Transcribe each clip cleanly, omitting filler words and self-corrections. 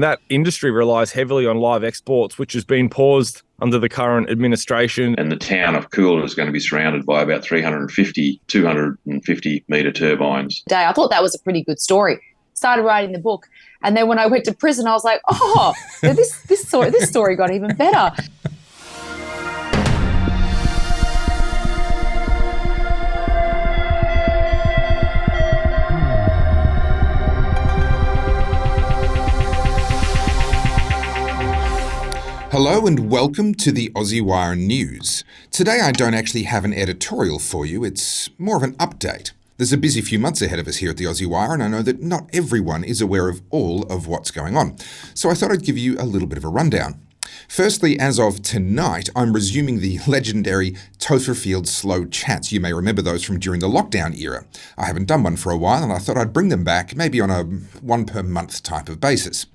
That industry relies heavily on live exports, which has been paused under the current administration. And the town of Coolin is going to be surrounded by about 350, 250 metre turbines. I thought that was a pretty good story. Started writing the book. And then when I went to prison, I was like, oh, this story got even better. Hello and welcome to the Aussie Wire News. Today I don't actually have an editorial for you, it's more of an update. There's a busy few months ahead of us here at the Aussie Wire, and I know that not everyone is aware of all of what's going on. So I thought I'd give you a little bit of a rundown. Firstly, as of tonight, I'm resuming the legendary Topher Field slow chats. You may remember those from during the lockdown era. I haven't done one for a while, and I thought I'd bring them back, maybe on a one per month type of basis.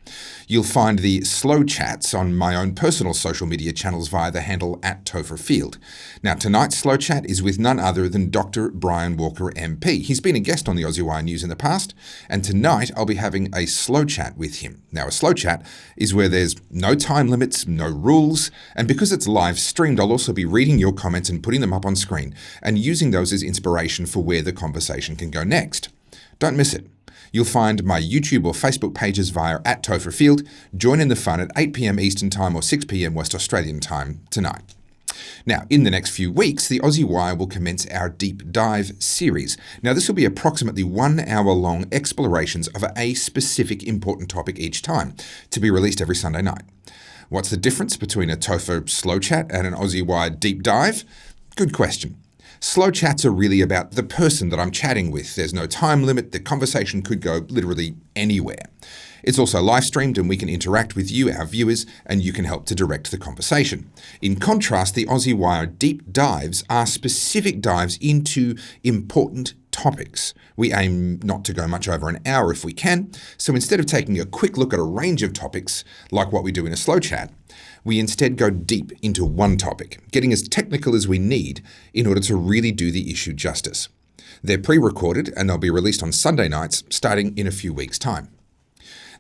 You'll find the slow chats on my own personal social media channels via the handle @TopherField. Now, tonight's slow chat is with none other than Dr. Brian Walker MP. He's been a guest on the Aussie Wire News in the past, and tonight I'll be having a slow chat with him. Now, a slow chat is where there's no time limits, no rules, and because it's live streamed, I'll also be reading your comments and putting them up on screen and using those as inspiration for where the conversation can go next. Don't miss it. You'll find my YouTube or Facebook pages via @TopherField. Join in the fun at 8 p.m. Eastern Time or 6 p.m. West Australian Time tonight. Now, in the next few weeks, the Aussie Wire will commence our Deep Dive series. Now, this will be approximately 1 hour long explorations of a specific important topic each time, to be released every Sunday night. What's the difference between a Topher slow chat and an Aussie Wire Deep Dive? Good question. Slow chats are really about the person that I'm chatting with. There's no time limit. The conversation could go literally anywhere. It's also live streamed and we can interact with you, our viewers, and you can help to direct the conversation. In contrast, the Aussie Wire Deep Dives are specific dives into important topics. We aim not to go much over an hour if we can, so instead of taking a quick look at a range of topics, like what we do in a slow chat, we instead go deep into one topic, getting as technical as we need in order to really do the issue justice. They're pre-recorded and they'll be released on Sunday nights starting in a few weeks' time.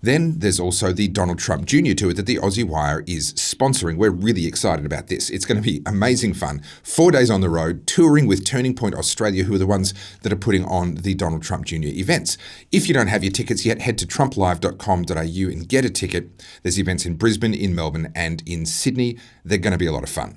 Then there's also the Donald Trump Jr. tour that the Aussie Wire is sponsoring. We're really excited about this. It's going to be amazing fun. 4 days on the road, touring with Turning Point Australia, who are the ones that are putting on the Donald Trump Jr. events. If you don't have your tickets yet, head to trumplive.com.au and get a ticket. There's events in Brisbane, in Melbourne, and in Sydney. They're going to be a lot of fun.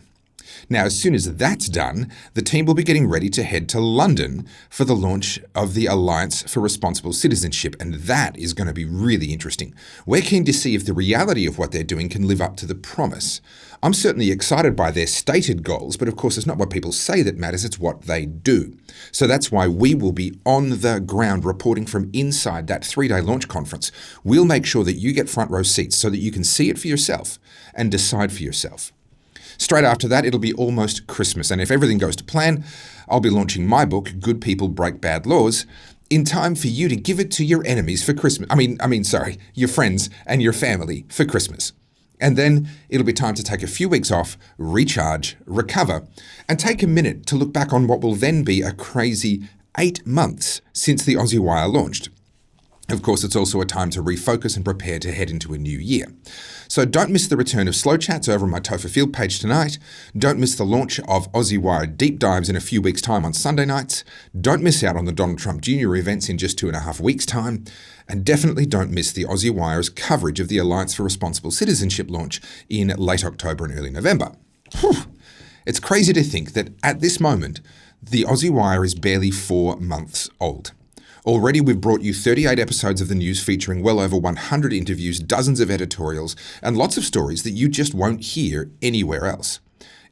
Now, as soon as that's done, the team will be getting ready to head to London for the launch of the Alliance for Responsible Citizenship, and that is going to be really interesting. We're keen to see if the reality of what they're doing can live up to the promise. I'm certainly excited by their stated goals, but of course it's not what people say that matters, it's what they do. So that's why we will be on the ground reporting from inside that 3-day launch conference. We'll make sure that you get front row seats so that you can see it for yourself and decide for yourself. Straight after that, it'll be almost Christmas, and if everything goes to plan, I'll be launching my book, Good People Break Bad Laws, in time for you to give it to your enemies for Christmas. Your friends and your family for Christmas. And then it'll be time to take a few weeks off, recharge, recover, and take a minute to look back on what will then be a crazy 8 months since the Aussie Wire launched. Of course, it's also a time to refocus and prepare to head into a new year. So don't miss the return of Slow Chats over on my Topher Field page tonight. Don't miss the launch of Aussie Wire Deep Dives in a few weeks' time on Sunday nights. Don't miss out on the Donald Trump Jr. events in just 2.5 weeks' time. And definitely don't miss the Aussie Wire's coverage of the Alliance for Responsible Citizenship launch in late October and early November. It's crazy to think that at this moment, the Aussie Wire is barely 4 months old. Already we've brought you 38 episodes of the news featuring well over 100 interviews, dozens of editorials, and lots of stories that you just won't hear anywhere else.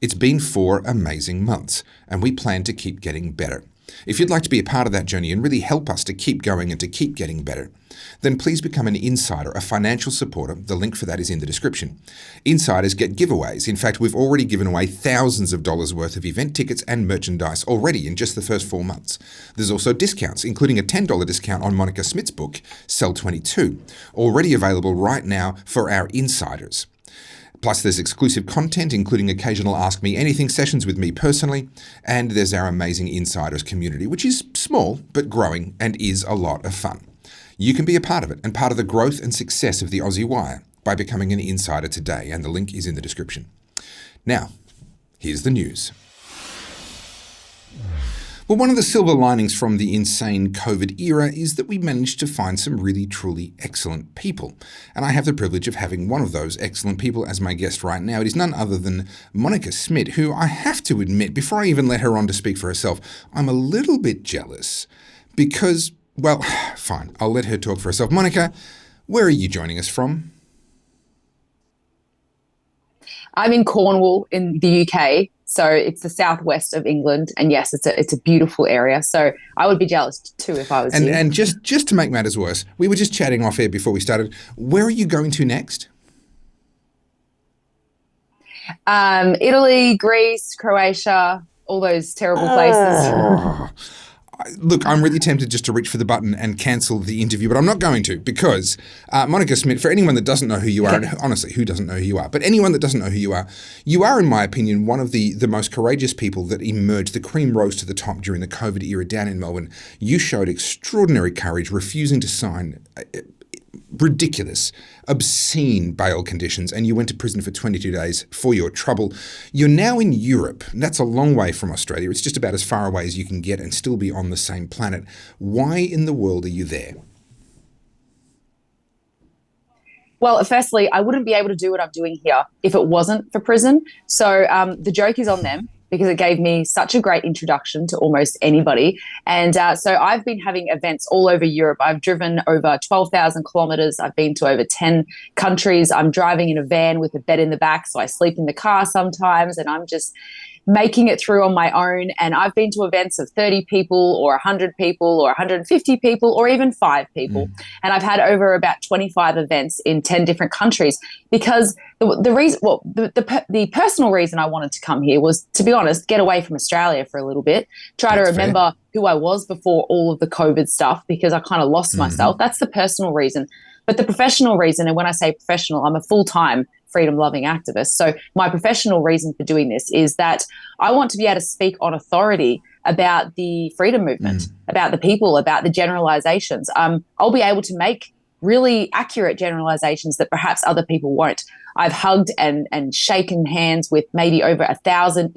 It's been 4 amazing months, and we plan to keep getting better. If you'd like to be a part of that journey and really help us to keep going and to keep getting better, then please become an insider, a financial supporter. The link for that is in the description. Insiders get giveaways. In fact, we've already given away thousands of dollars worth of event tickets and merchandise already in just the first 4 months. There's also discounts, including a $10 discount on Monica Smit's book, Cell 22, already available right now for our insiders. Plus, there's exclusive content, including occasional Ask Me Anything sessions with me personally, and there's our amazing Insiders community, which is small but growing and is a lot of fun. You can be a part of it and part of the growth and success of the Aussie Wire by becoming an insider today, and the link is in the description. Now, here's the news. Well, one of the silver linings from the insane COVID era is that we managed to find some really, truly excellent people. And I have the privilege of having one of those excellent people as my guest right now. It is none other than Monica Smit, who I have to admit, before I even let her on to speak for herself, I'm a little bit jealous because, well, fine, I'll let her talk for herself. Monica, where are you joining us from? I'm in Cornwall in the UK, so it's the southwest of England, and yes, it's a beautiful area. So I would be jealous too if I was here. And just to make matters worse, we were just chatting off air before we started. Where are you going to next? Italy, Greece, Croatia, all those terrible places. Look, I'm really tempted just to reach for the button and cancel the interview, but I'm not going to because Monica Smit, for anyone that doesn't know who you are, and honestly, who doesn't know who you are, but anyone that doesn't know who you are, in my opinion, one of the most courageous people that emerged. The cream rose to the top during the COVID era down in Melbourne. You showed extraordinary courage, refusing to sign ridiculous, obscene bail conditions, and you went to prison for 22 days for your trouble. You're now in Europe. That's a long way from Australia. It's just about as far away as you can get and still be on the same planet. Why in the world are you there? Well, firstly, I wouldn't be able to do what I'm doing here if it wasn't for prison. So the joke is on them, because it gave me such a great introduction to almost anybody. And so I've been having events all over Europe. I've driven over 12,000 kilometers. I've been to over 10 countries. I'm driving in a van with a bed in the back, so I sleep in the car sometimes, and I'm just making it through on my own. And I've been to events of 30 people or 100 people or 150 people or even 5 people. And I've had over about 25 events in 10 different countries, because the reason, well, the personal reason I wanted to come here was, to be honest, get away from Australia for a little bit, try to remember who I was before all of the COVID stuff, because I kind of lost myself. That's the personal reason. But the professional reason, and when I say professional, I'm a full-time freedom-loving activist. So my professional reason for doing this is that I want to be able to speak on authority about the freedom movement, about the people, about the generalizations. I'll be able to make really accurate generalizations that perhaps other people won't. I've hugged and shaken hands with maybe over 1,000,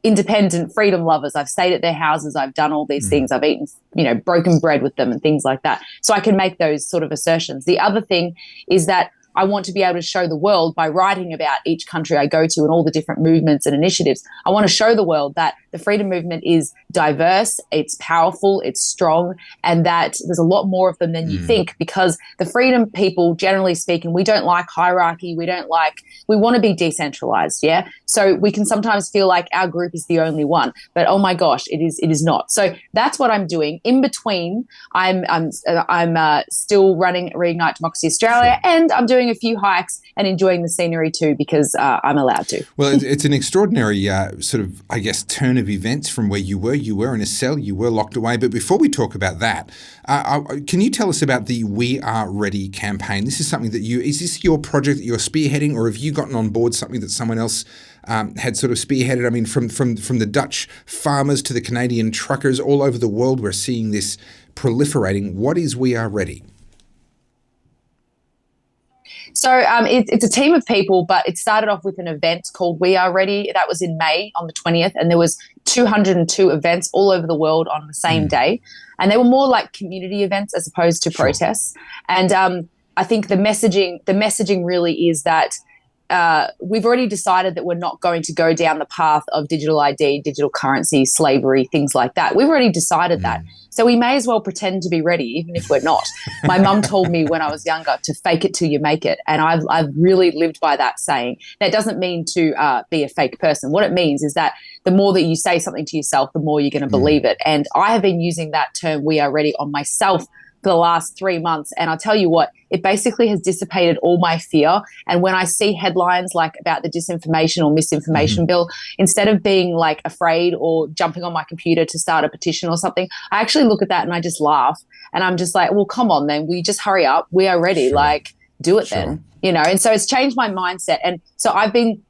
independent freedom lovers. I've stayed at their houses. I've done all these things. I've eaten, broken bread with them and things like that. So I can make those sort of assertions. The other thing is that I want to be able to show the world, by writing about each country I go to and all the different movements and initiatives, I want to show the world that the freedom movement is diverse, it's powerful, it's strong, and that there's a lot more of them than you think, because the freedom people, generally speaking, we don't like hierarchy, we want to be decentralized, yeah? So we can sometimes feel like our group is the only one, but oh my gosh, it is not. So that's what I'm doing. In between, I'm still running Reignite Democracy Australia, and I'm doing a few hikes and enjoying the scenery too, because I'm allowed to. Well, it's an extraordinary sort of, I guess, turn of events from where you were. You were in a cell, you were locked away. But before we talk about that, can you tell us about the We Are Ready campaign? This is something that is this your project that you're spearheading, or have you gotten on board something that someone else had sort of spearheaded? I mean, from the Dutch farmers to the Canadian truckers all over the world, we're seeing this proliferating. What is We Are Ready? So it's a team of people, but it started off with an event called We Are Ready. That was in May on the 20th, and there was 202 events all over the world on the same day. And they were more like community events as opposed to protests. And I think the messaging really is that we've already decided that we're not going to go down the path of digital ID, digital currency, slavery, things like that. We've already decided that. So we may as well pretend to be ready, even if we're not. My mum told me when I was younger to fake it till you make it. And I've really lived by that saying. That doesn't mean to be a fake person. What it means is that the more that you say something to yourself, the more you're going to believe it. And I have been using that term, We Are Ready, on myself for the last 3 months. And I'll tell you what, it basically has dissipated all my fear. And when I see headlines like about the disinformation or misinformation bill, instead of being like afraid or jumping on my computer to start a petition or something, I actually look at that and I just laugh. And I'm just like, well, come on then, we just hurry up. We are ready. Like, do it then, And so it's changed my mindset. And so I've been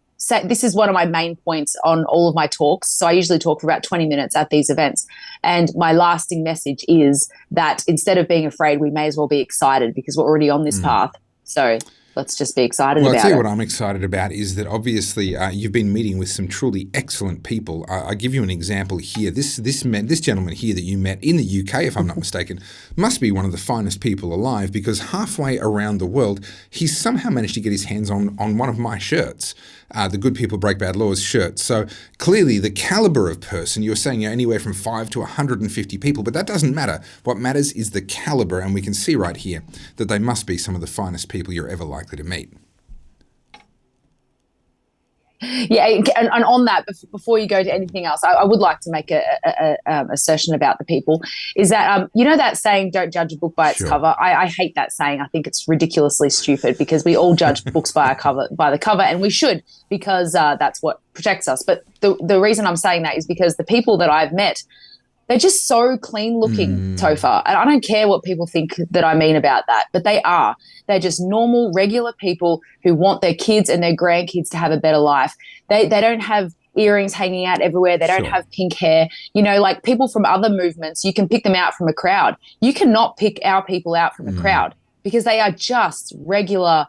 this is one of my main points on all of my talks. So I usually talk for about 20 minutes at these events. And my lasting message is that instead of being afraid, we may as well be excited because we're already on this path. So let's just be excited about it. Well, I'll tell you what I'm excited about is that obviously you've been meeting with some truly excellent people. I'll give you an example here. This gentleman here that you met in the UK, if I'm not mistaken, must be one of the finest people alive because halfway around the world, he's somehow managed to get his hands on one of my shirts, the Good People Break Bad Laws shirt. So clearly the caliber of person, you're saying anywhere from 5 to 150 people, but that doesn't matter. What matters is the caliber, and we can see right here that they must be some of the finest people you're ever likely to meet. Yeah, and on that, before you go to anything else, I would like to make a assertion about the people. Is that you know that saying, "Don't judge a book by its cover." I hate that saying. I think it's ridiculously stupid because we all judge books by the cover, and we should because that's what protects us. But the reason I'm saying that is because the people that I've met, they're just so clean looking, Topher. And I don't care what people think that I mean about that, but they are. They're just normal, regular people who want their kids and their grandkids to have a better life. They don't have earrings hanging out everywhere. They don't have pink hair. You know, like people from other movements, you can pick them out from a crowd. You cannot pick our people out from a crowd because they are just regular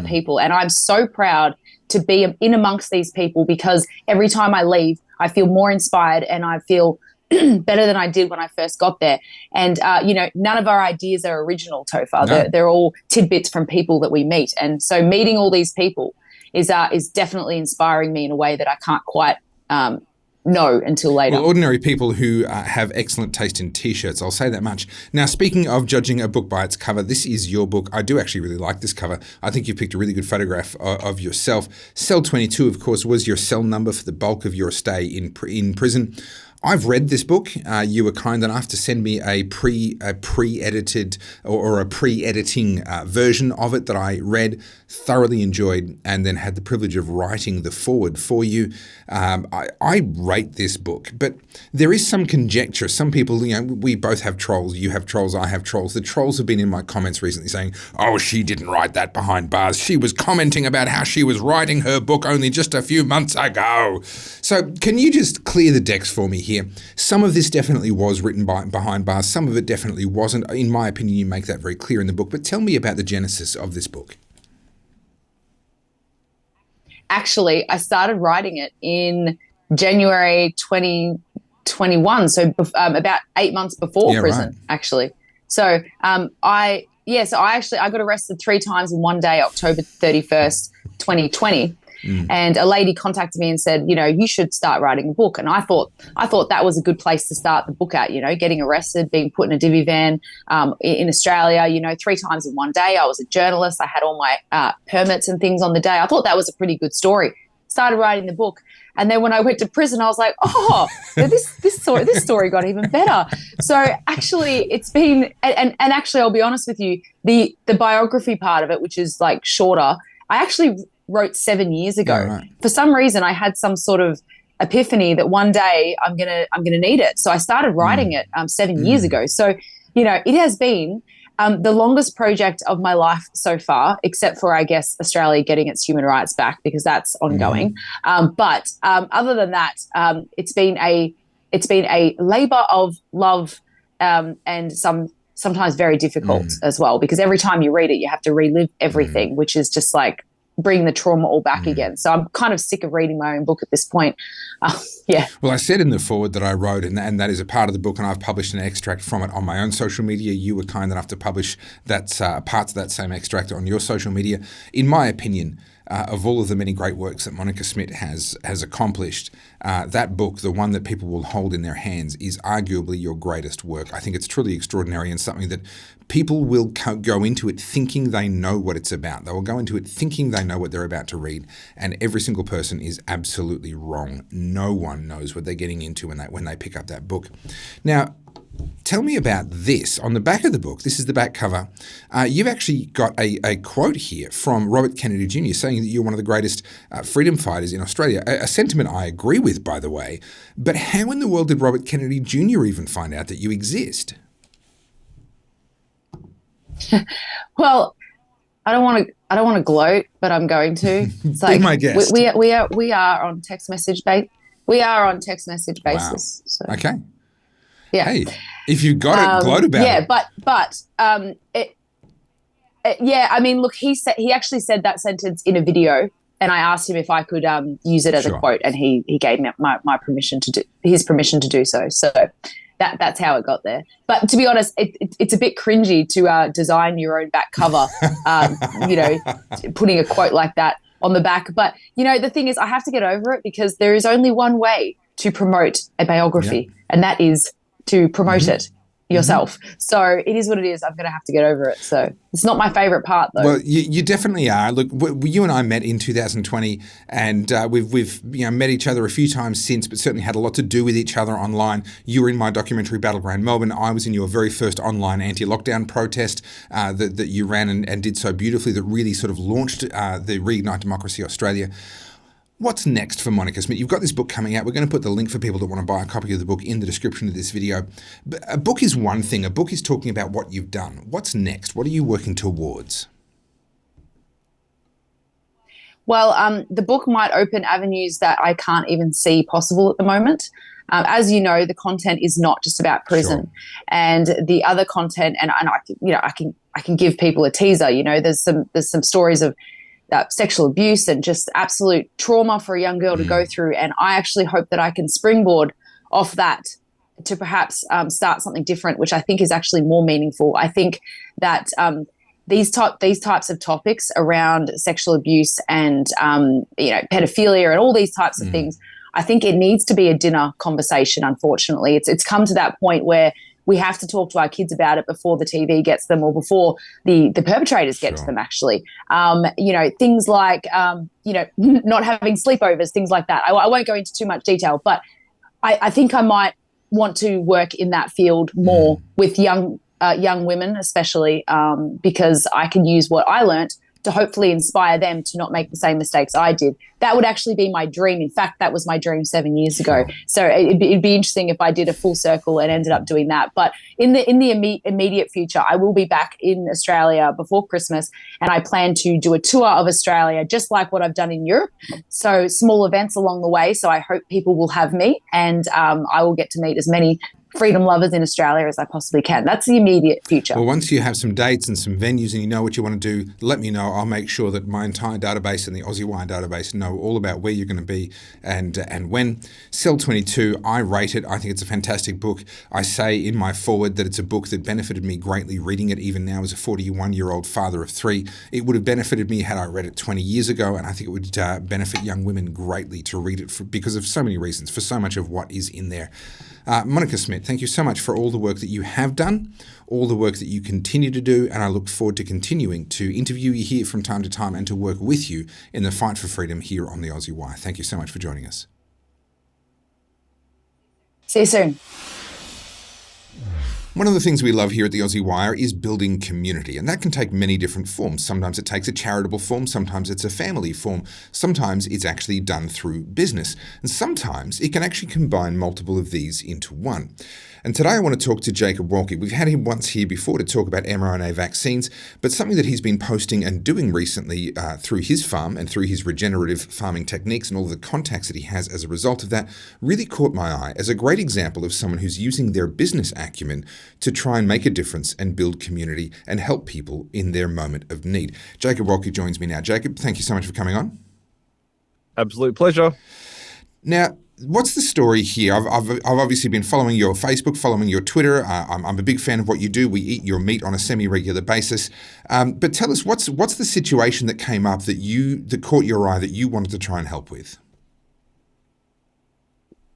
people. And I'm so proud to be in amongst these people because every time I leave, I feel more inspired and I feel better than I did when I first got there. And, you know, none of our ideas are original, Topher. No. They're all tidbits from people that we meet. And so meeting all these people is definitely inspiring me in a way that I can't quite know until later. Well, ordinary people who have excellent taste in T-shirts, I'll say that much. Now, speaking of judging a book by its cover, this is your book. I do actually really like this cover. I think you've picked a really good photograph of yourself. Cell 22, of course, was your cell number for the bulk of your stay in prison. I've read this book. You were kind enough to send me a pre-edited or a pre-editing version of it that I read, thoroughly enjoyed, and then had the privilege of writing the foreword for you. I rate this book, but there is some conjecture. Some people, you know, we both have trolls. You have trolls, I have trolls. The trolls have been in my comments recently saying, "Oh, she didn't write that behind bars. She was commenting about how she was writing her book only just a few months ago." So can you just clear the decks for me here? Some of this definitely was written behind bars. Some of it definitely wasn't. In my opinion, you make that very clear in the book. But tell me about the genesis of this book. Actually, I started writing it in January 2021, so about 8 months before prison, actually. So I got arrested 3 times in one day, October 31st, 2020. And a lady contacted me and said, you know, you should start writing a book. And I thought that was a good place to start the book at, you know, getting arrested, being put in a divvy van in Australia, you know, 3 times in one day. I was a journalist. I had all my permits and things on the day. I thought that was a pretty good story. Started writing the book. And then when I went to prison, I was like, oh, this story got even better. So actually it's been, and actually I'll be honest with you, the biography part of it, which is like shorter, I actually wrote 7 years ago. Yeah, right. For some reason, I had some sort of epiphany that one day I'm gonna need it. So I started writing it 7 years ago. So, you know, it has been the longest project of my life so far, except for, I guess, Australia getting its human rights back because that's ongoing. But other than that, it's been a labor of love and sometimes very difficult as well, because every time you read it, you have to relive everything, which is just like bring the trauma all back again. So I'm kind of sick of reading my own book at this point. Well, I said in the foreword that I wrote, and that is a part of the book, and I've published an extract from it on my own social media. You were kind enough to publish parts of that same extract on your social media. In my opinion, of all of the many great works that Monica Smit has accomplished, that book, the one that people will hold in their hands, is arguably your greatest work. I think it's truly extraordinary and something that people will go into it thinking they know what it's about. They will go into it thinking they know what they're about to read, and every single person is absolutely wrong. No one knows what they're getting into when they pick up that book. Now, tell me about this. On the back of the book, this is the back cover, you've actually got a quote here from Robert Kennedy Jr. saying that you're one of the greatest freedom fighters in Australia, a sentiment I agree with, by the way. But how in the world did Robert Kennedy Jr. even find out that you exist? Well, I don't want to gloat, but I'm going to. It's Be my guest. We are on text message we are on text message basis. Wow. So. Okay. Yeah. Hey, if you got it, gloat about it. Yeah, I mean, look, he actually said that sentence in a video, and I asked him if I could use it as a quote, and he gave me my permission to do so. So that's how it got there. But to be honest, it's a bit cringy to design your own back cover, putting a quote like that on the back. But the thing is, I have to get over it because there is only one way to promote a biography, and that is to promote it yourself. So it is what it is. I'm going to have to get over it. So it's not my favorite part, though. Well, you definitely are. Look, you and I met in 2020, and we've met each other a few times since, but certainly had a lot to do with each other online. You were in my documentary Battleground Melbourne. I was in your very first online anti-lockdown protest that you ran and did so beautifully, that really sort of launched the Reignite Democracy Australia. What's next for Monica Smit? You've got this book coming out. We're going to put the link for people that want to buy a copy of the book in the description of this video. But a book is one thing. A book is talking about what you've done. What's next? What are you working towards? Well, the book might open avenues that I can't even see possible at the moment. As you know, the content is not just about prison, and the other content. And I can give people a teaser. There's some stories of sexual abuse and just absolute trauma for a young girl to go through. And I actually hope that I can springboard off that to perhaps start something different, which I think is actually more meaningful. I think that these types of topics around sexual abuse and pedophilia and all these types of things, I think it needs to be a dinner conversation. Unfortunately, it's come to that point where we have to talk to our kids about it before the TV gets them or before the perpetrators get to them, actually. Things like, not having sleepovers, things like that. I won't go into too much detail, but I think I might want to work in that field more with young women, especially because I can use what I learnt to hopefully inspire them to not make the same mistakes I did. That would actually be my dream. In fact, that was my dream 7 years ago. So it'd be interesting if I did a full circle and ended up doing that. But in the immediate future, I will be back in Australia before Christmas, and I plan to do a tour of Australia, just like what I've done in Europe. So small events along the way. So I hope people will have me, and I will get to meet as many freedom lovers in Australia as I possibly can. That's the immediate future. Well, once you have some dates and some venues and you know what you want to do, let me know. I'll make sure that my entire database and the Aussie Wire database know all about where you're going to be and when. Cell 22, I rate it. I think it's a fantastic book. I say in my foreword that it's a book that benefited me greatly reading it even now as a 41-year-old father of 3. It would have benefited me had I read it 20 years ago, and I think it would benefit young women greatly to read it because of so many reasons, for so much of what is in there. Monica Smit, thank you so much for all the work that you have done, all the work that you continue to do, and I look forward to continuing to interview you here from time to time and to work with you in the fight for freedom here on the Aussie Wire. Thank you so much for joining us. See you soon. One of the things we love here at the Aussie Wire is building community, and that can take many different forms. Sometimes it takes a charitable form, sometimes it's a family form, sometimes it's actually done through business, and sometimes it can actually combine multiple of these into one. And today I want to talk to Jake Wolki. We've had him once here before to talk about mRNA vaccines, but something that he's been posting and doing recently through his farm and through his regenerative farming techniques and all the contacts that he has as a result of that really caught my eye as a great example of someone who's using their business acumen to try and make a difference and build community and help people in their moment of need. Jacob Wolki joins me now. Jacob, thank you so much for coming on. Absolute pleasure. Now, what's the story here? I've obviously been following your Facebook, following your Twitter. I'm a big fan of what you do. We eat your meat on a semi-regular basis. But tell us, what's the situation that came up that caught your eye that you wanted to try and help with?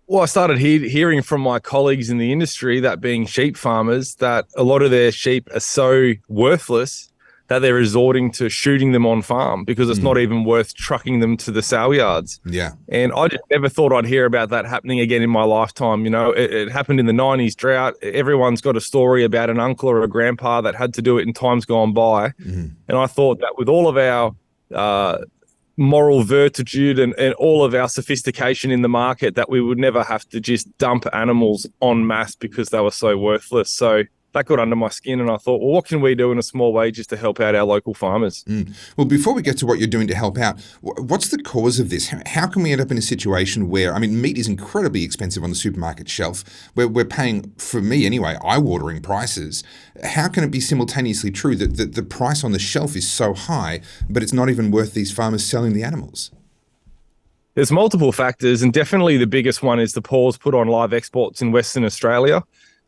Well, I started hearing from my colleagues in the industry, that being sheep farmers, that a lot of their sheep are so worthless that they're resorting to shooting them on farm because it's not even worth trucking them to the sale yards. Yeah. And I just never thought I'd hear about that happening again in my lifetime. It happened in the 90s drought. Everyone's got a story about an uncle or a grandpa that had to do it in times gone by. Mm-hmm. And I thought that with all of our moral veritude and all of our sophistication in the market, that we would never have to just dump animals en masse because they were so worthless. So that got under my skin, and I thought, well, what can we do in a small way just to help out our local farmers? Well, before we get to what you're doing to help out, what's the cause of this? How can we end up in a situation where, I mean, meat is incredibly expensive on the supermarket shelf, where we're paying, for me anyway, eye-watering prices. How can it be simultaneously true that the price on the shelf is so high, but it's not even worth these farmers selling the animals? There's multiple factors, and definitely the biggest one is the pause put on live exports in Western Australia.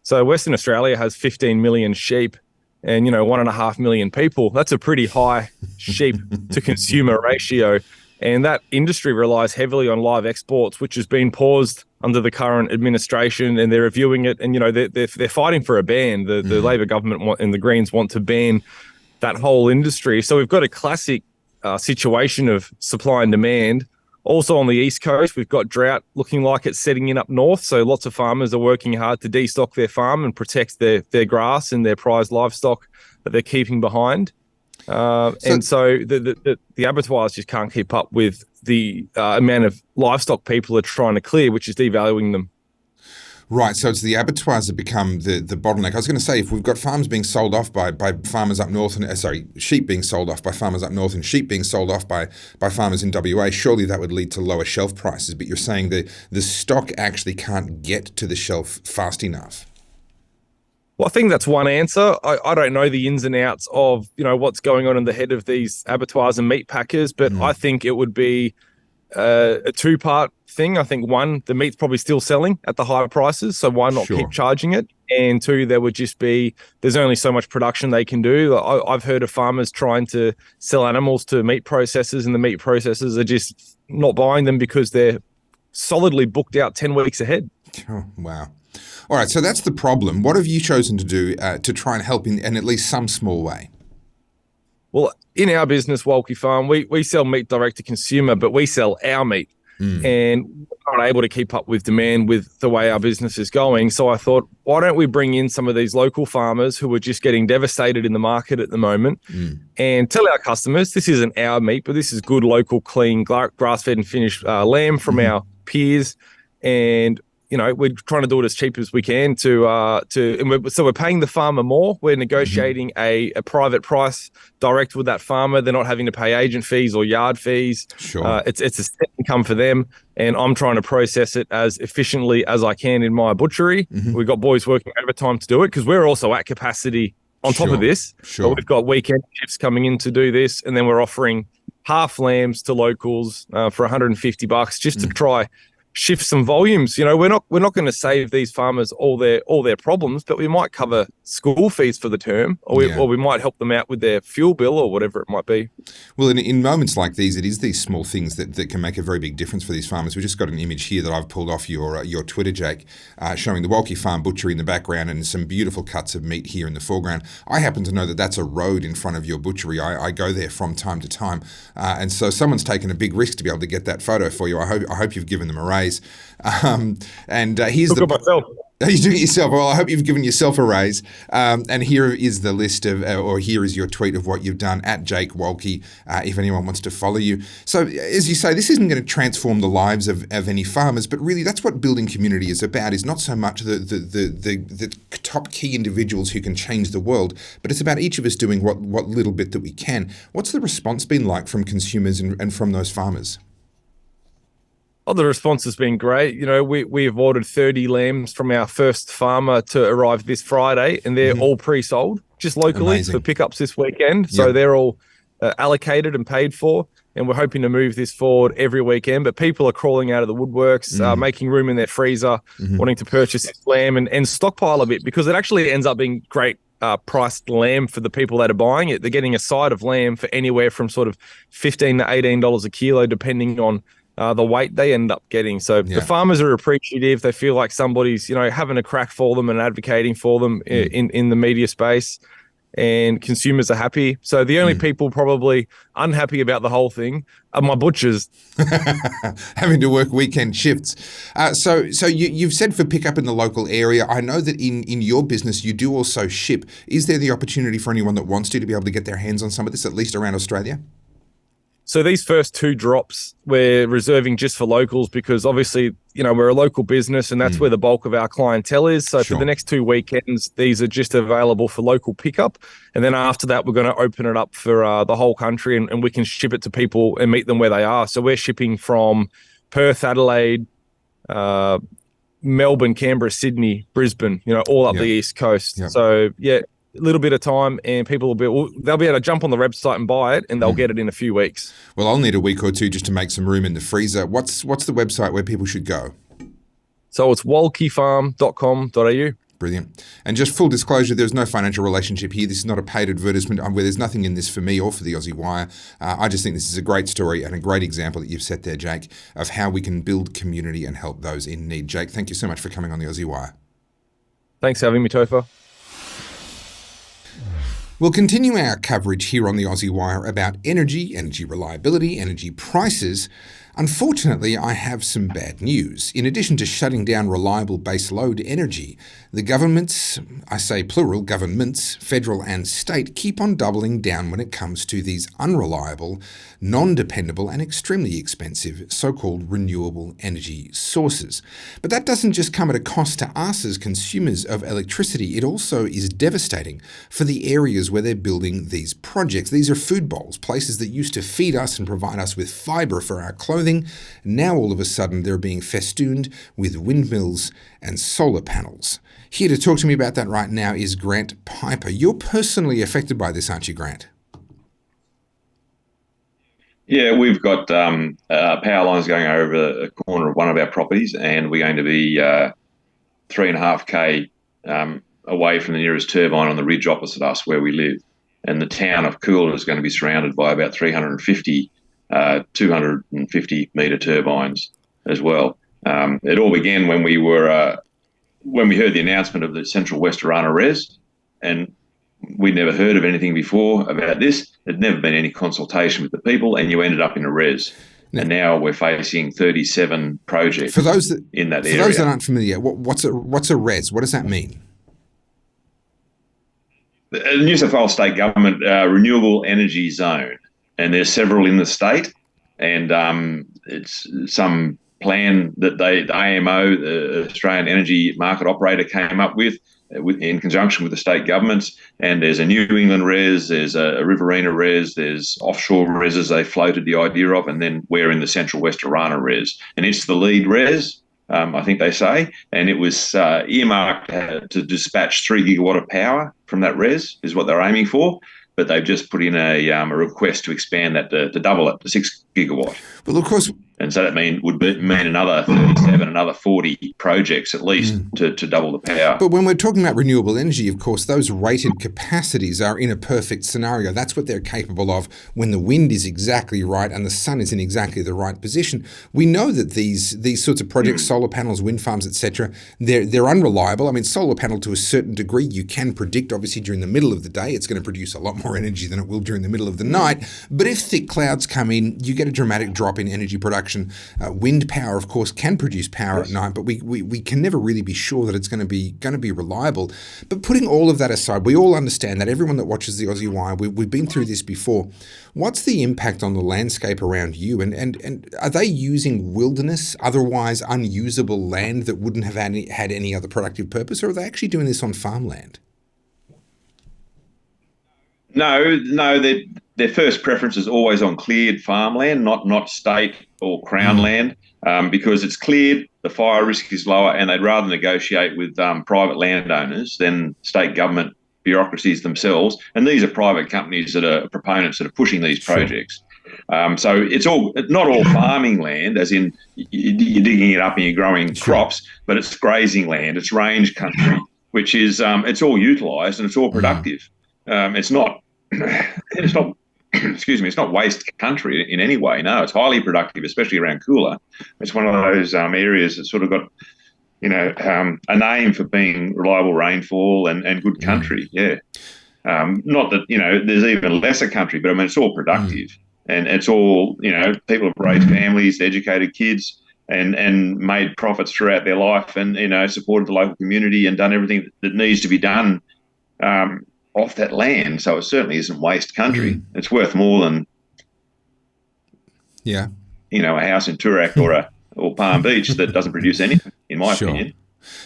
So Western Australia has 15 million sheep and, 1.5 million people. That's a pretty high sheep to consumer ratio. And that industry relies heavily on live exports, which has been paused under the current administration, and they're reviewing it. And, they're fighting for a ban. The Labor government and the Greens want to ban that whole industry. So we've got a classic situation of supply and demand. Also on the East Coast, we've got drought looking like it's setting in up north. So lots of farmers are working hard to destock their farm and protect their grass and their prized livestock that they're keeping behind. And so the abattoirs just can't keep up with the amount of livestock people are trying to clear, which is devaluing them. Right, so it's the abattoirs that become the bottleneck. I was going to say, if we've got farms being sold off by farmers up north, and sheep being sold off by farmers up north and sheep being sold off by farmers in WA, surely that would lead to lower shelf prices. But you're saying the stock actually can't get to the shelf fast enough. Well, I think that's one answer. I don't know the ins and outs of, what's going on in the head of these abattoirs and meat packers, but I think it would be a two-part thing. I think one, the meat's probably still selling at the higher prices, so why not keep charging it? And two, there would just be, there's only so much production they can do. I've heard of farmers trying to sell animals to meat processors, and the meat processors are just not buying them because they're solidly booked out 10 weeks ahead. Oh, wow. All right, so that's the problem. What have you chosen to do to try and help in at least some small way? Well, in our business, Wolki Farm, we sell meat direct to consumer, but we sell our meat. And we're not able to keep up with demand with the way our business is going. So I thought, why don't we bring in some of these local farmers who are just getting devastated in the market at the moment and tell our customers, this isn't our meat, but this is good, local, clean, grass-fed and finished lamb from our peers. And we're trying to do it as cheap as we can so we're paying the farmer more. We're negotiating a private price direct with that farmer. They're not having to pay agent fees or yard fees. Sure. It's a set income for them, and I'm trying to process it as efficiently as I can in my butchery. We've got boys working overtime to do it because we're also at capacity on top of this. Sure. But we've got weekend shifts coming in to do this, and then we're offering half lambs to locals for $150 just to try shift some volumes. We're not going to save these farmers all their problems, but we might cover school fees for the term, or we might help them out with their fuel bill or whatever it might be. Well, in moments like these, it is these small things that can make a very big difference for these farmers. We just got an image here that I've pulled off your Twitter, Jake, showing the Wolki Farm butchery in the background and some beautiful cuts of meat here in the foreground. I happen to know that that's a road in front of your butchery. I go there from time to time, and so someone's taken a big risk to be able to get that photo for you. I hope you've given them a raise. Here's myself. You're doing it yourself. Well, I hope you've given yourself a raise. And here is the list or here is your tweet of what you've done at Jake Wolki, if anyone wants to follow you. So, as you say, this isn't going to transform the lives of any farmers, but really that's what building community is about, is not so much the top key individuals who can change the world, but it's about each of us doing what little bit that we can. What's the response been like from consumers and from those farmers? Oh, the response has been great. We have ordered 30 lambs from our first farmer to arrive this Friday, and they're all pre-sold just locally for pickups this weekend. So they're all allocated and paid for, and we're hoping to move this forward every weekend. But people are crawling out of the woodworks, making room in their freezer, wanting to purchase this lamb and stockpile a bit, because it actually ends up being great priced lamb for the people that are buying it. They're getting a side of lamb for anywhere from sort of $15 to $18 a kilo, depending on the weight they end up getting. So the farmers are appreciative. They feel like somebody's, having a crack for them and advocating for them in the media space, and consumers are happy. So the only people probably unhappy about the whole thing are my butchers. Having to work weekend shifts. So you've said for pickup in the local area. I know that in your business, you do also ship. Is there the opportunity for anyone that wants to be able to get their hands on some of this, at least around Australia? So these first two drops we're reserving just for locals, because obviously we're a local business, and that's where the bulk of our clientele is. So for the next 2 weekends, these are just available for local pickup. And then after that, we're going to open it up for the whole country, and we can ship it to people and meet them where they are. So we're shipping from Perth, Adelaide, Melbourne, Canberra, Sydney, Brisbane, all up the East Coast. Yep. So, a little bit of time, and people they'll be able to jump on the website and buy it, and they'll get it in a few weeks. Well, I'll need a week or two just to make some room in the freezer. What's the website where people should go? So it's wolkifarm.com.au. Brilliant. And just full disclosure, there's no financial relationship here. This is not a paid advertisement where there's nothing in this for me or for the Aussie Wire. I just think this is a great story and a great example that you've set there, Jake, of how we can build community and help those in need. Jake, thank you so much for coming on the Aussie Wire. Thanks for having me, Topher. We'll continue our coverage here on the Aussie Wire about energy reliability, energy prices. Unfortunately, I have some bad news. In addition to shutting down reliable baseload energy, the governments, I say plural, governments, federal and state, keep on doubling down when it comes to these unreliable, non-dependable and extremely expensive so-called renewable energy sources. But that doesn't just come at a cost to us as consumers of electricity. It also is devastating for the areas where they're building these projects. These are food bowls, places that used to feed us and provide us with fibre for our clothing. Now all of a sudden they're being festooned with windmills and solar panels. Here to talk to me about that right now is Grant Piper. You're personally affected by this, aren't you, Grant? Yeah, we've got power lines going over the corner of one of our properties, and we're going to be 3.5 km away from the nearest turbine on the ridge opposite us where we live. And the town of Coolah is going to be surrounded by about 250 metre turbines as well. It all began when we heard the announcement of the Central West Arana Res, and we'd never heard of anything before about this. There'd never been any consultation with the people, and you ended up in a res. And now we're facing 37 projects in that area. For those that aren't familiar, what's a res? What does that mean? The New South Wales State Government Renewable Energy Zone, and there's several in the state, and it's some plan that the AMO, the Australian Energy Market Operator, came up with in conjunction with the state governments. And there's a New England res, there's a Riverina res, there's offshore reses they floated the idea of, and then we're in the Central West Arana res. And it's the lead res, I think they say, and it was earmarked to dispatch 3 gigawatt of power from that res is what they're aiming for. But they've just put in a request to expand that to double it to 6 gigawatt. Well, of course. And so that would mean another 37, another 40 projects at least to double the power. But when we're talking about renewable energy, of course, those rated capacities are in a perfect scenario. That's what they're capable of when the wind is exactly right and the sun is in exactly the right position. We know that these sorts of projects, solar panels, wind farms, etc., they're unreliable. I mean, solar panel to a certain degree, you can predict, obviously, during the middle of the day, it's going to produce a lot more energy than it will during the middle of the night. But if thick clouds come in, you get a dramatic drop in energy production. Wind power, of course, can produce power at night, but we can never really be sure that it's going to be reliable. But putting all of that aside, we all understand that. Everyone that watches the Aussie Wire, we've been through this before. What's the impact on the landscape around you? And are they using wilderness, otherwise unusable land that wouldn't have had any other productive purpose, or are they actually doing this on farmland? No, their first preference is always on cleared farmland, not state or Crown land, because it's cleared, the fire risk is lower, and they'd rather negotiate with private landowners than state government bureaucracies themselves. And these are private companies that are proponents that are pushing these projects. So it's not all farming land, as in you're digging it up and you're growing crops, but it's grazing land, it's range country, which is it's all utilised and it's all productive. It's not excuse me, it's not waste country in any way. No, it's highly productive, especially around Coolah. It's one of those areas that sort of got, a name for being reliable rainfall and good country. Yeah. Not that, there's even lesser country, but I mean, it's all productive and it's all, people have raised families, educated kids and made profits throughout their life and, supported the local community and done everything that needs to be done off that land. So it certainly isn't waste country. It's worth more than, a house in Toorak or or Palm Beach that doesn't produce anything, in my Sure. opinion.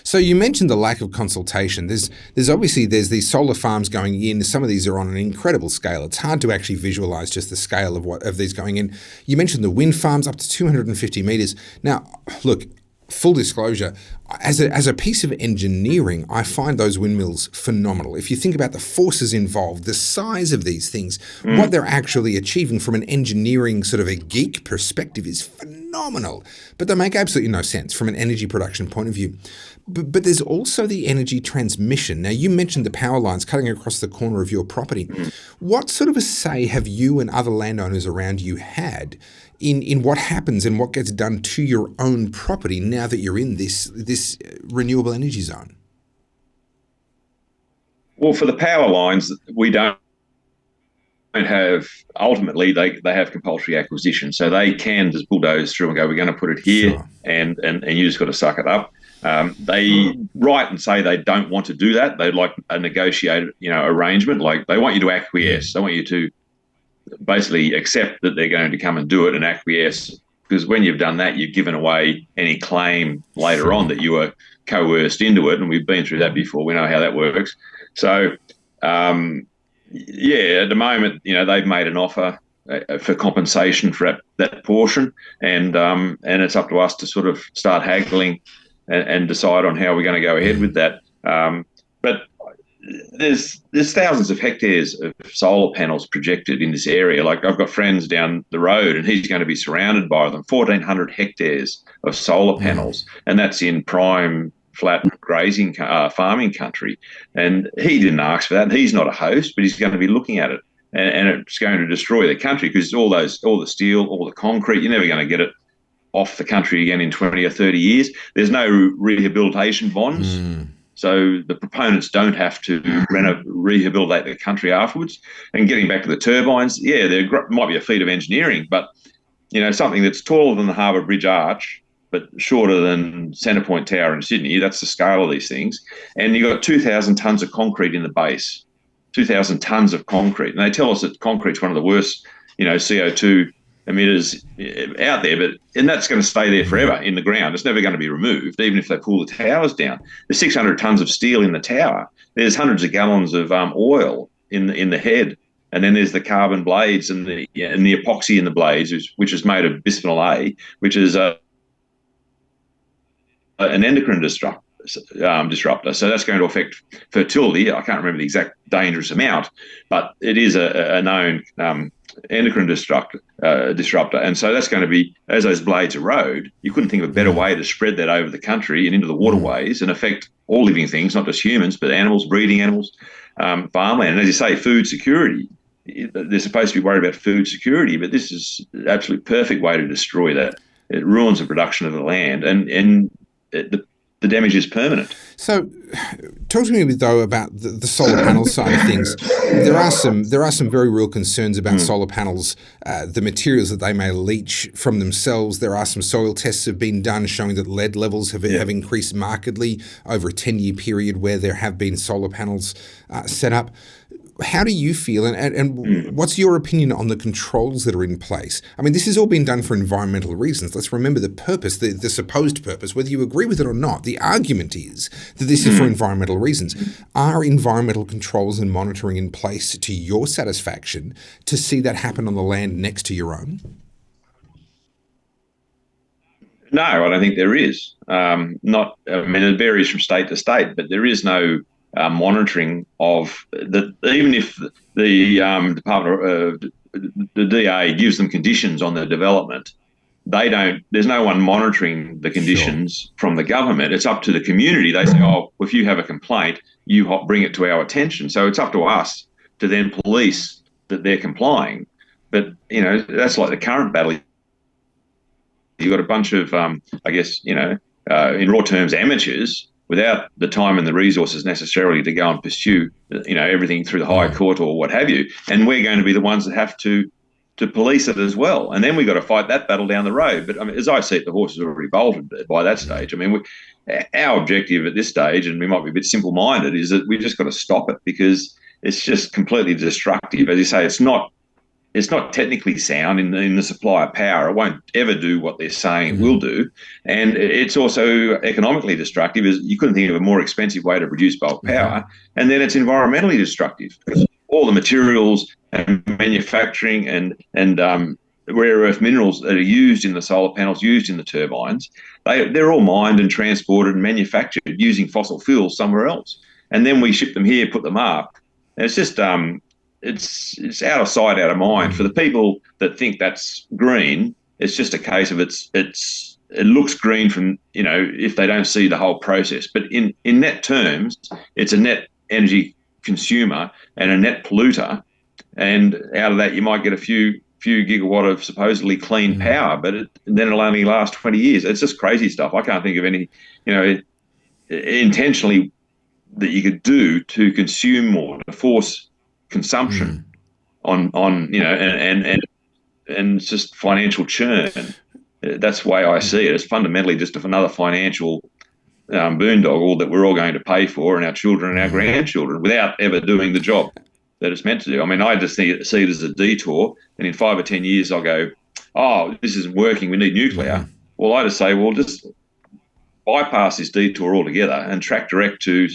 So you mentioned the lack of consultation. There's obviously these solar farms going in. Some of these are on an incredible scale. It's hard to actually visualize just the scale of these going in. You mentioned the wind farms up to 250 meters. Now, look, full disclosure, as a piece of engineering, I find those windmills phenomenal. If you think about the forces involved, the size of these things, what they're actually achieving from an engineering sort of a geek perspective is phenomenal. But they make absolutely no sense from an energy production point of view. But there's also the energy transmission. Now, you mentioned the power lines cutting across the corner of your property. What sort of a say have you and other landowners around you had in what happens and what gets done to your own property now that you're in this renewable energy zone? Well, for the power lines, we don't have, ultimately, they have compulsory acquisition. So they can just bulldoze through and go, we're going to put it here, Sure. and you just got to suck it up. They write and say they don't want to do that. They'd like a negotiated, arrangement. Like they want you to acquiesce. They want you to basically accept that they're going to come and do it and acquiesce. Because when you've done that, you've given away any claim later on that you were coerced into it. And we've been through that before. We know how that works. So, at the moment, they've made an offer for compensation for that portion, and it's up to us to sort of start haggling and decide on how we're going to go ahead with that. But there's thousands of hectares of solar panels projected in this area. Like I've got friends down the road, and he's going to be surrounded by them. 1,400 hectares of solar panels, and that's in prime flat grazing farming country. And he didn't ask for that. And he's not a host, but he's going to be looking at it, and it's going to destroy the country because all the steel, all the concrete, you're never going to get it off the country again in 20 or 30 years. There's no rehabilitation bonds. So the proponents don't have to rehabilitate the country afterwards. And getting back to the turbines, there might be a feat of engineering, but something that's taller than the Harbour Bridge Arch, but shorter than Centrepoint Tower in Sydney. That's the scale of these things. And you've got 2,000 tonnes of concrete in the base, 2,000 tonnes of concrete. And they tell us that concrete's one of the worst, CO2 emitters out there, and that's going to stay there forever in the ground. It's never going to be removed, even if they pull the towers down. There's 600 tonnes of steel in the tower. There's hundreds of gallons of oil in the head, and then there's the carbon blades and the epoxy in the blades, which is made of bisphenol A, which is an endocrine disruptor. So that's going to affect fertility. I can't remember the exact dangerous amount, but it is a known endocrine disruptor. And so that's going to be, as those blades erode, you couldn't think of a better way to spread that over the country and into the waterways and affect all living things, not just humans, but animals, breeding animals, farmland. And as you say, food security. They're supposed to be worried about food security, but this is an absolute perfect way to destroy that. It ruins the production of the land, and the damage is permanent. So, talk to me though about the solar panel side of things. There are some very real concerns about solar panels, the materials that they may leach from themselves. There are some soil tests have been done showing that lead levels have increased markedly over a 10-year period where there have been solar panels set up. How do you feel, and what's your opinion on the controls that are in place? I mean, this has all been done for environmental reasons. Let's remember the purpose, the supposed purpose, whether you agree with it or not. The argument is that this is for environmental reasons. Are environmental controls and monitoring in place to your satisfaction to see that happen on the land next to your own? No, I don't think there is. It varies from state to state, but there is no monitoring of that. Even if the Department, the DA gives them conditions on the development, they don't. There's no one monitoring the conditions from the government. It's up to the community. They say, "Oh, if you have a complaint, you bring it to our attention." So it's up to us to then police that they're complying. But that's like the current battle. You've got a bunch of, in raw terms, amateurs without the time and the resources necessarily to go and pursue, everything through the high court or what have you. And we're going to be the ones that have to police it as well. And then we've got to fight that battle down the road. But as I see it, the horse has already bolted by that stage. Our objective at this stage, and we might be a bit simple-minded, is that we've just got to stop it because it's just completely destructive. As you say, it's not it's not technically sound in the supply of power. It won't ever do what they're saying it will do. And it's also economically destructive. You couldn't think of a more expensive way to produce bulk power. And then it's environmentally destructive because all the materials and manufacturing and rare earth minerals that are used in the solar panels, used in the turbines, they're all mined and transported and manufactured using fossil fuels somewhere else. And then we ship them here, put them up. And it's just it's out of sight, out of mind. For the people that think that's green, it's just a case of it looks green from, if they don't see the whole process. But in net terms, it's a net energy consumer and a net polluter. And out of that, you might get a few gigawatt of supposedly clean power, but then it'll only last 20 years. It's just crazy stuff. I can't think of any, intentionally that you could do to consume more, to force consumption on and it's just financial churn. That's the way I see it. It's fundamentally just another financial boondoggle that we're all going to pay for, and our children and our grandchildren, without ever doing the job that it's meant to do. I mean, I just see it as a detour, and in 5 or 10 years I'll go, oh, this isn't working, we need nuclear. Well, I just say, well, just bypass this detour altogether and track direct to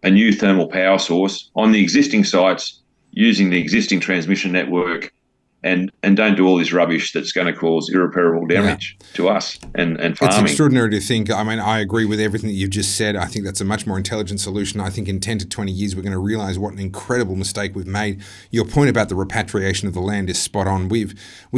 a new thermal power source on the existing sites using the existing transmission network, and don't do all this rubbish that's going to cause irreparable damage to us and farming. It's extraordinary to think. I mean, I agree with everything that you've just said. I think that's a much more intelligent solution. I think in 10 to 20 years, we're going to realise what an incredible mistake we've made. Your point about the repatriation of the land is spot on. We've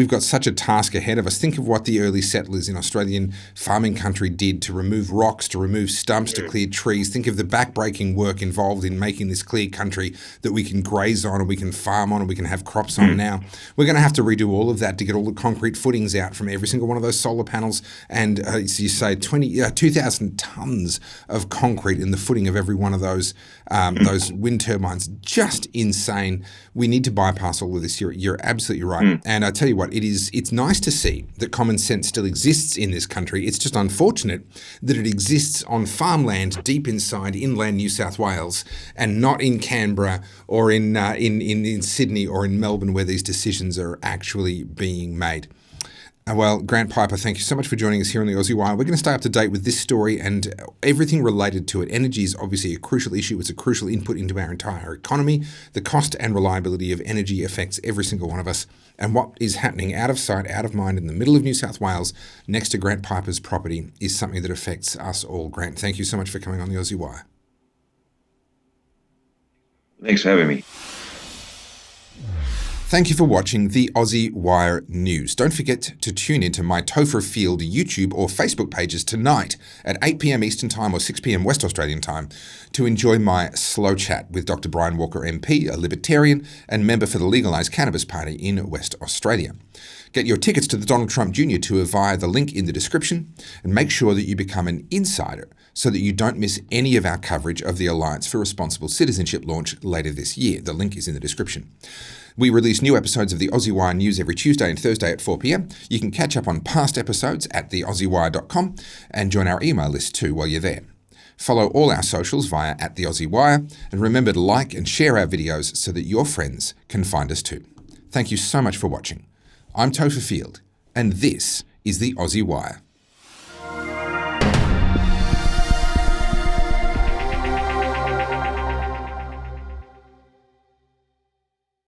got such a task ahead of us. Think of what the early settlers in Australian farming country did to remove rocks, to remove stumps, to clear trees. Think of the backbreaking work involved in making this clear country that we can graze on and we can farm on and we can have crops on now. We're going to have to redo all of that to get all the concrete footings out from every single one of those solar panels, and as you say, 2,000 tons of concrete in the footing of every one of those wind turbines. Just insane. We need to bypass all of this. You're absolutely right. And I tell you what, it's nice to see that common sense still exists in this country. It's just unfortunate that it exists on farmland deep inside inland New South Wales and not in Canberra or in Sydney or in Melbourne, where these decisions are actually being made. Well, Grant Piper, thank you so much for joining us here on the Aussie Wire. We're going to stay up to date with this story and everything related to it. Energy is obviously a crucial issue. It's a crucial input into our entire economy. The cost and reliability of energy affects every single one of us. And what is happening out of sight, out of mind in the middle of New South Wales next to Grant Piper's property is something that affects us all. Grant, thank you so much for coming on the Aussie Wire. Thanks for having me. Thank you for watching the Aussie Wire News. Don't forget to tune into my Topher Field YouTube or Facebook pages tonight at 8 p.m. Eastern Time or 6 p.m. West Australian Time to enjoy my slow chat with Dr. Brian Walker MP, a Libertarian and member for the Legalised Cannabis Party in West Australia. Get your tickets to the Donald Trump Jr. tour via the link in the description, and make sure that you become an insider so that you don't miss any of our coverage of the Alliance for Responsible Citizenship launch later this year. The link is in the description. We release new episodes of the Aussie Wire News every Tuesday and Thursday at 4 p.m. You can catch up on past episodes at theaussiewire.com and join our email list too while you're there. Follow all our socials via @theaussiewire, and remember to like and share our videos so that your friends can find us too. Thank you so much for watching. I'm Topher Field, and this is the Aussie Wire.